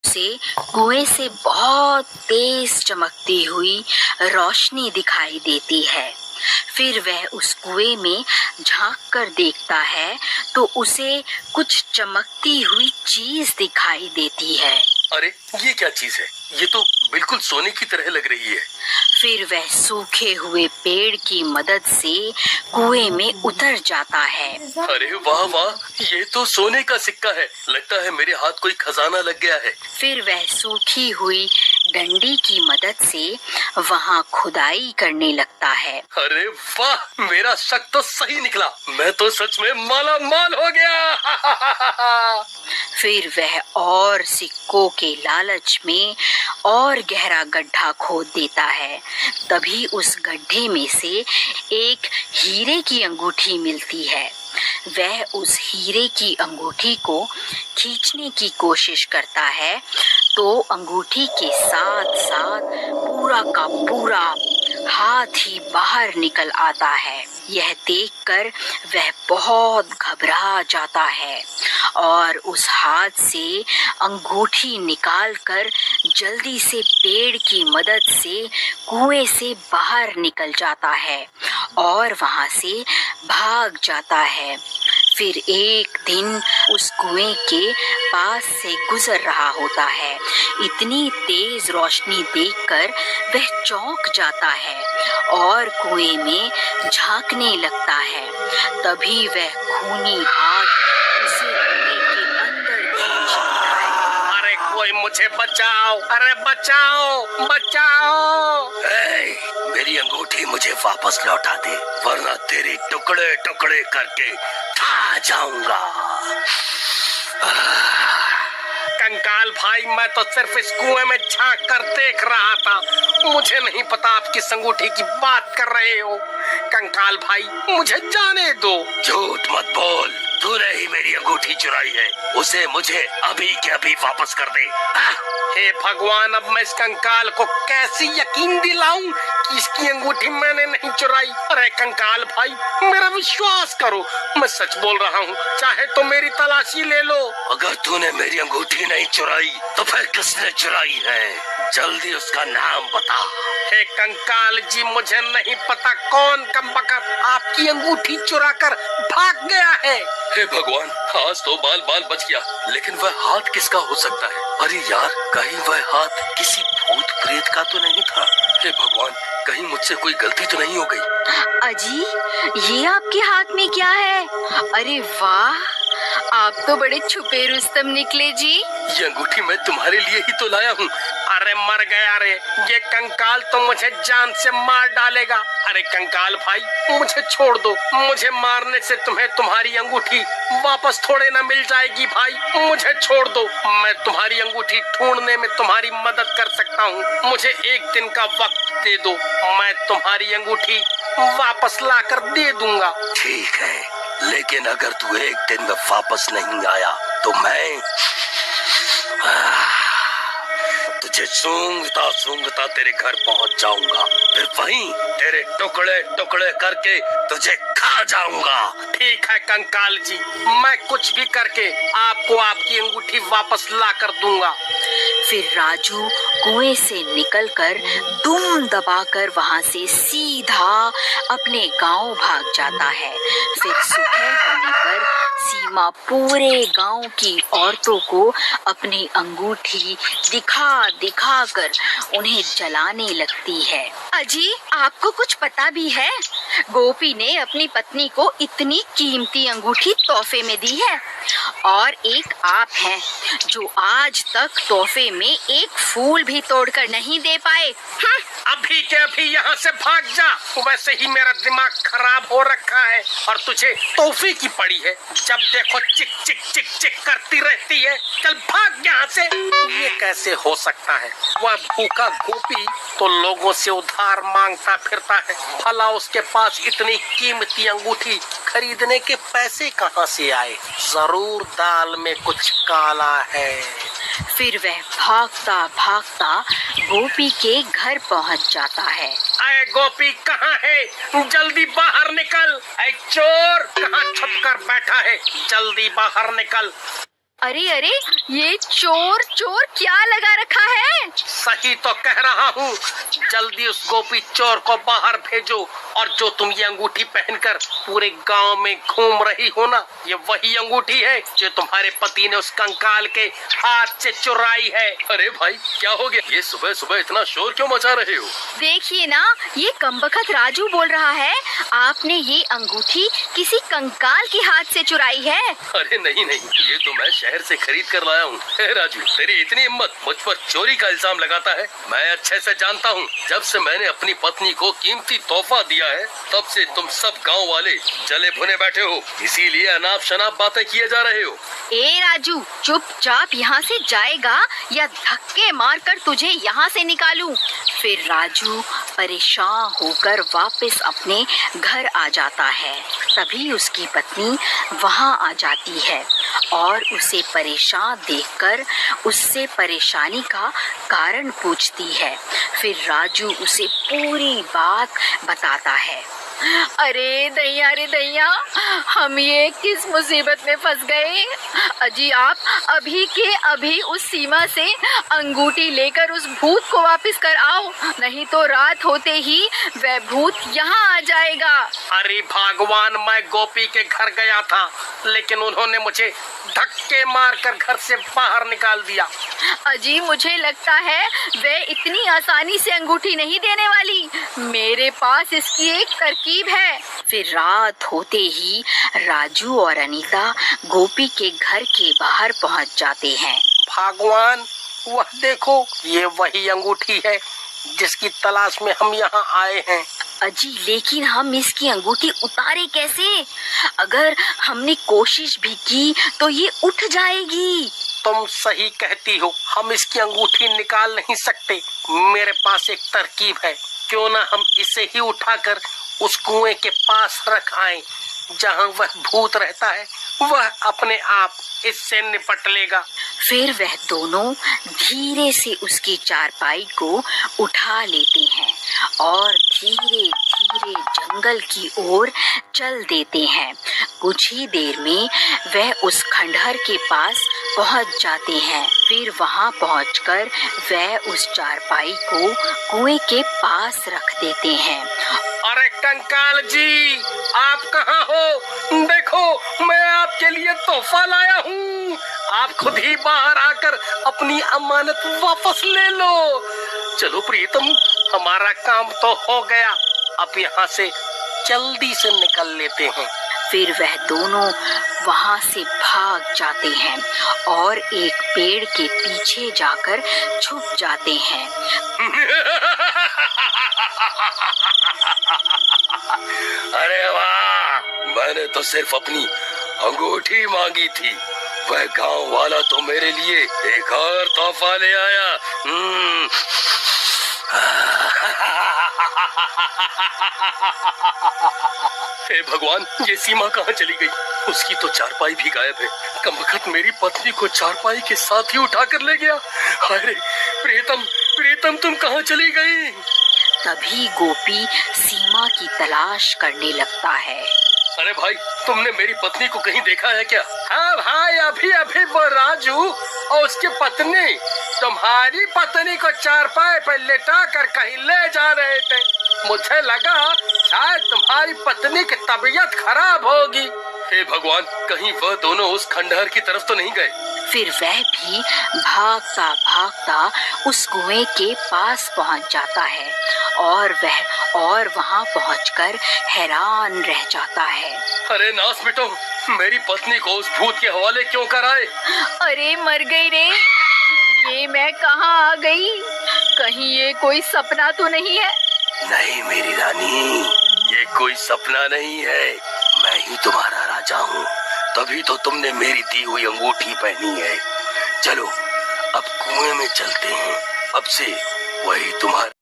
से कुएं से बहुत तेज चमकती हुई रोशनी दिखाई देती है। फिर वह उस कुएं में झांक कर देखता है तो उसे कुछ चमकती हुई चीज दिखाई देती है। अरे ये क्या चीज है? ये तो बिल्कुल सोने की तरह लग रही है। फिर वह सूखे हुए पेड़ की मदद से कुएं में उतर जाता है। अरे वाह वाह, ये तो सोने का सिक्का है। लगता है मेरे हाथ कोई खजाना लग गया है। फिर वह सूखी हुई डंडी की मदद से वहां खुदाई करने लगता है। अरे वाह, मेरा शक तो सही निकला। मैं तो सच में माला माल हो गया। फिर वह और सिक्कों के लालच में और गहरा गड्ढा खोद देता है। तभी उस गड्ढे में से एक हीरे की अंगूठी मिलती है। वह उस हीरे की अंगूठी को खींचने की कोशिश करता है तो अंगूठी के साथ साथ पूरा का पूरा हाथ ही बाहर निकल आता है। यह देखकर वह बहुत घबरा जाता है और उस हाथ से अंगूठी निकालकर जल्दी से पेड़ की मदद से कुएं से बाहर निकल जाता है और वहां से भाग जाता है। फिर एक दिन उस कुएं के पास से गुजर रहा होता है। इतनी तेज रोशनी देखकर वह चौंक जाता है और कुएं में झांकने लगता है। तभी वह खूनी हाथ उसे कुएं के अंदर खींच लेता है। अरे कोई मुझे बचाओ! अरे बचाओ बचाओ! मेरी अंगूठी मुझे वापस लौटा दे, वरना तेरे टुकड़े टुकड़े करके खा जाऊंगा। कंकाल भाई, मैं तो सिर्फ इस कुएं में झांक कर देख रहा था। मुझे नहीं पता आप किस अंगूठी की बात कर रहे हो। कंकाल भाई, मुझे जाने दो। झूठ मत बोल, तूने ही मेरी अंगूठी चुराई है। उसे मुझे अभी के अभी वापस कर दे। हे भगवान, अब मैं इस कंकाल को कैसे यकीन दिलाऊं कि इसकी अंगूठी मैंने नहीं चुराई। अरे कंकाल भाई, मेरा विश्वास करो, मैं सच बोल रहा हूँ। चाहे तो मेरी तलाशी ले लो। अगर तूने मेरी अंगूठी नहीं चुराई तो फिर किसने चुराई है? जल्दी उसका नाम बता। हे कंकाल जी, मुझे नहीं पता कौन कमबख्त आपकी अंगूठी चुरा कर भाग गया है। हे भगवान, आज तो बाल बाल बच गया, लेकिन वह हाथ किसका हो सकता है? अरे यार, कहीं वह हाथ किसी भूत प्रेत का तो नहीं था? हे भगवान, कहीं मुझसे कोई गलती तो नहीं हो गई? अजी, ये आपके हाथ में क्या है? अरे वाह, आप तो बड़े छुपे रुस्तम निकले जी। ये अंगूठी मैं तुम्हारे लिए ही तो लाया हूँ। अरे मर गया रे, ये कंकाल तो मुझे जान से मार डालेगा। अरे कंकाल भाई, मुझे छोड़ दो। मुझे मारने से तुम्हें तुम्हारी अंगूठी वापस थोड़े ना मिल जाएगी भाई। मुझे छोड़ दो, मैं तुम्हारी अंगूठी ढूंढने में तुम्हारी मदद कर सकता हूँ। मुझे एक दिन का वक्त दे दो, मैं तुम्हारी अंगूठी वापस लाकर दे दूंगा। ठीक है, लेकिन अगर तू एक दिन में वापस नहीं आया तो मैं तुझे सूंघता सूंघता तेरे घर पहुंच जाऊंगा। फिर वहीं तेरे टुकड़े टुकड़े करके तुझे खा जाऊंगा। ठीक है कंकाल जी, मैं कुछ भी करके आपको आपकी अंगूठी वापस ला कर दूंगा। फिर राजू कुएं से निकलकर दुम दबाकर वहां से सीधा अपने गांव भाग जाता है। फिर सुबह होने पर सीमा पूरे गांव की औरतों को अपनी अंगूठी दिखा दिखा कर उन्हें जलाने लगती है। अजी, आपको कुछ पता भी है? गोपी ने अपनी पत्नी को इतनी कीमती अंगूठी तोहफे में दी है और एक आप हैं जो आज तक तोहफे में एक फूल भी तोड़कर नहीं दे पाए। अभी के अभी यहाँ से भाग जा। वैसे ही मेरा दिमाग खराब हो रखा है और तुझे तोहफे की पड़ी है। जब देखो चिक चिक चिक चिक करती रहती है। चल भाग यहाँ से। ये कैसे हो सकता है? वह भूखा गोपी तो लोगों से उधार मांगता फिरता है, भला उसके पास इतनी कीमती अंगूठी खरीदने के पैसे कहाँ से आए? जरूर दाल में कुछ काला है। फिर वह भागता भागता गोपी के घर पहुंच जाता है। अरे गोपी कहाँ है? जल्दी बाहर निकल। ऐ चोर, कहाँ छुप कर बैठा है? जल्दी बाहर निकल। अरे अरे, ये चोर चोर क्या लगा रखा है? सही तो कह रहा हूँ। जल्दी उस गोपी चोर को बाहर भेजो। और जो तुम ये अंगूठी पहनकर पूरे गांव में घूम रही हो ना, ये वही अंगूठी है जो तुम्हारे पति ने उस कंकाल के हाथ से चुराई है। अरे भाई, क्या हो गया? ये सुबह सुबह इतना शोर क्यों मचा रहे हो? देखिए ना, ये कमबख्त राजू बोल रहा है आपने ये अंगूठी किसी कंकाल के हाथ से चुराई है। अरे नहीं नहीं, ये तो मैं शहर से खरीद कर लाया हूँ। राजू, तेरी इतनी हिम्मत, मुझ पर चोरी का इल्जाम लगाता है? मैं अच्छे से जानता हूँ, जब से मैंने अपनी पत्नी को कीमती तोहफा दिया है, तब से तुम सब गांव वाले जले भुने बैठे हो। इसीलिए अनाप शनाप बातें किए जा रहे हो। ए राजू, चुपचाप यहाँ से जाएगा या धक्के मारकर तुझे यहाँ से निकालूं? फिर राजू परेशान होकर वापस अपने घर आ जाता है। तभी उसकी पत्नी वहाँ आ जाती है और उसे परेशान देखकर उससे परेशानी का कारण पूछती है। फिर राजू उसे पूरी बात बताता है। अरे दैया रे दैया, हम ये किस मुसीबत में फंस गए। अजी आप अभी के अभी उस सीमा से अंगूठी लेकर उस भूत को वापस कर आओ, नहीं तो रात होते ही वह भूत यहाँ आ जाएगा। अरे भगवान, मैं गोपी के घर गया था, लेकिन उन्होंने मुझे धक्के मारकर घर से बाहर निकाल दिया। अजी मुझे लगता है वह इतनी आसानी से अंगूठी नहीं देने वाली। मेरे पास इसकी एक तरकीब है। फिर रात होते ही राजू और अनीता गोपी के घर के बाहर पहुंच जाते हैं। भगवान, वह देखो, ये वही अंगूठी है जिसकी तलाश में हम यहाँ आए हैं। अजी लेकिन हम इसकी अंगूठी उतारे कैसे? अगर हमने कोशिश भी की तो ये उठ जाएगी। तुम सही कहती हो, हम इसकी अंगूठी निकाल नहीं सकते। मेरे पास एक तरकीब है, क्यों ना हम इसे ही उठाकर उस कुएं के पास रख आएं, जहाँ वह भूत रहता है। वह अपने आप इससे निपट लेगा। फिर वह दोनों धीरे से उसकी चारपाई को उठा लेते हैं और धीरे धीरे जंगल की ओर चल देते हैं। कुछ ही देर में वह उस खंडहर के पास पहुंच जाते हैं। फिर वहां पहुंचकर वह उस चारपाई को कुएं के पास रख देते हैं। अरे कंकाल जी, आप कहाँ हो? देखो, मैं आपके लिए तोहफा लाया हूँ। आप खुद ही बाहर आकर अपनी अमानत वापस ले लो। चलो प्रीतम, हमारा काम तो हो गया। अब यहाँ से जल्दी से निकल लेते हैं। फिर वह दोनों वहां से भाग जाते हैं और एक पेड़ के पीछे जाकर छुप जाते हैं। अरे वाह, मैंने तो सिर्फ अपनी अंगूठी मांगी थी, वह गांव वाला तो मेरे लिए एक और तोहफा ले आया। हे भगवान, ये सीमा कहाँ चली गई? उसकी तो चारपाई भी गायब है। कमबख्त मेरी पत्नी को चारपाई के साथ ही उठा कर ले गया। अरे प्रीतम, प्रीतम तुम कहाँ चली गई? तभी गोपी सीमा की तलाश करने लगता है। अरे भाई, तुमने मेरी पत्नी को कहीं देखा है क्या? हाँ भाई, अभी अभी वो राजू और उसकी पत्नी तुम्हारी पत्नी को चारपाई पर लेटा कर कहीं ले जा रहे थे। मुझे लगा शायद तुम्हारी पत्नी की तबीयत खराब होगी। हे भगवान, कहीं वह दोनों उस खंडहर की तरफ तो नहीं गए? फिर वह भी भागता भागता उस कुएं के पास पहुंच जाता है और वहां पहुंचकर हैरान रह जाता है। अरे नास मिटो, मेरी पत्नी को उस भूत के हवाले क्यों कराए? अरे मर गई रे, ये मैं कहाँ आ गई? कहीं ये कोई सपना तो नहीं है? नहीं मेरी रानी, ये कोई सपना नहीं है। मैं ही तुम्हारा राजा हूँ, तभी तो तुमने मेरी दी हुई अंगूठी पहनी है। चलो अब कुएं में चलते हैं, अब से वही तुम्हारा